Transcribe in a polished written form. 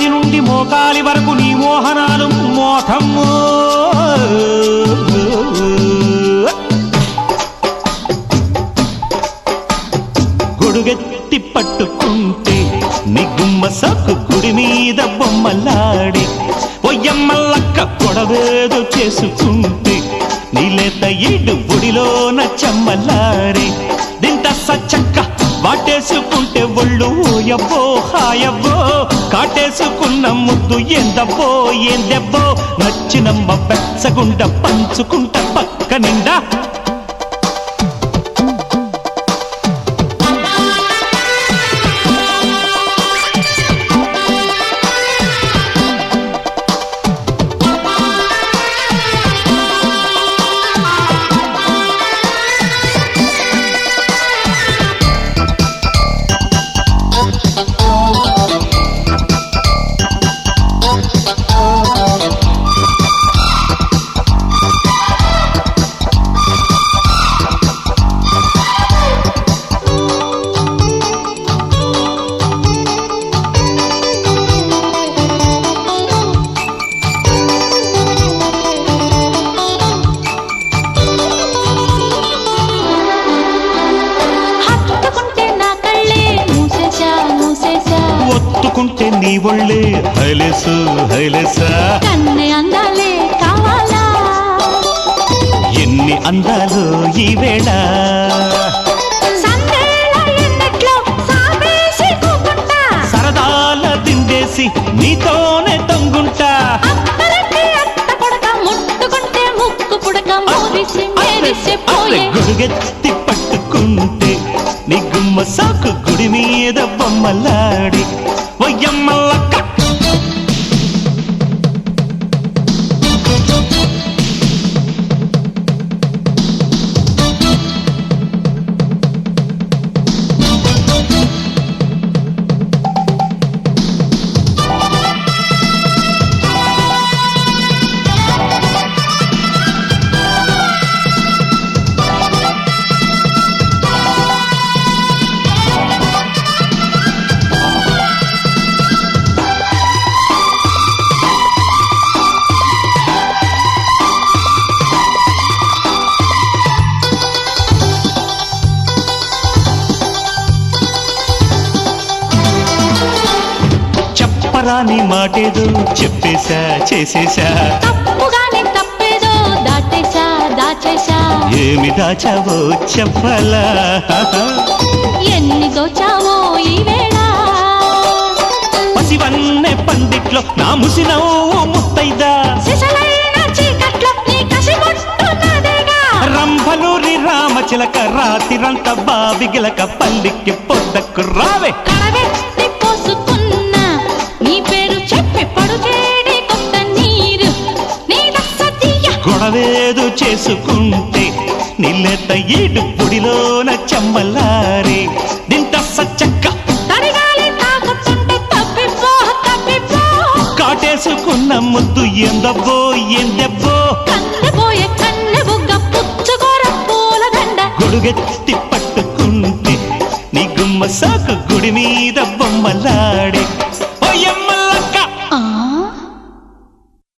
ఛాతి నుండి మోకాలి వరకు నీ మోహనాలు మోతమ్ము. గొడుగెత్తి పట్టుకుంటే నీ గుమ్మ సాకు గుడి మీద బొమ్మలాడి ఒయ్యమ్మలక్క కొడవేదో చేసుకుంటే నీలేత ఈడు గుడిలోన చెమ్మలాడి దింత సచ్చక్క వాటేసుకుంటే ఒళ్ళు ఓయబ్బో హాయబ్బో కాటేసుకున్న ముద్దు ఏందబ్బో ఏందెబ్బో నచ్చినమ్మ పెచ్చగుండ పంచుకుంట పక్క నిండా. ఒత్తుకుంటే నీ ఒళ్ళే హైలేసు హైలేసా కన్నె అందాలే కావాలా ఎన్ని అందాలు ఈ వేళ సరదాల దిండేసి నీతోనే తొంగుంటా. గుడుగెత్తి పట్టుకుంటే నీ గుమ్మ సాకు గుడి మీద బొమ్మలాడి ఒయ్యమ్మలక్క. రాని మాటేదో చెప్పేశా చేసేశా తప్పుగానే తప్పేదో దాటేశా దాచేశా ఏమి దాచావో చెప్పలా ఎన్ని దోచావో ఈ వేళ పసివన్నే పందిట్లో నా ముసినవ్వు ముత్తైదా సిసలైన చీకట్లో నీ కసిగొట్టున్నదేగా రంభలూరి రామచిలక రాతిరంత బావిగిలక పల్లికి పొద్దకు రావే కడవెత్తి పోసుకున్న నీ పేరు చెప్పి పడుచేడి కొత్త నీరు నీ దస్సతీయ గొడవేదు చేసుకుంటే నిల్లెత ఈడు పొడిలోన చెమ్మలారే దింత సచ్చక్క తడిగాలి తాకుతుంటే తప్పిపో తప్పిపో కాటేసుకున్న ముద్దు ఎందబ్బో ఎందెబ్బో కన్నెపోయే కన్నె బుగ్గ పుచ్చుకోర పూల దండ గొడుగెత్తి పట్టుకుంటే నీ గుమ్మ సాకు గుడి మీద బొమ్మలా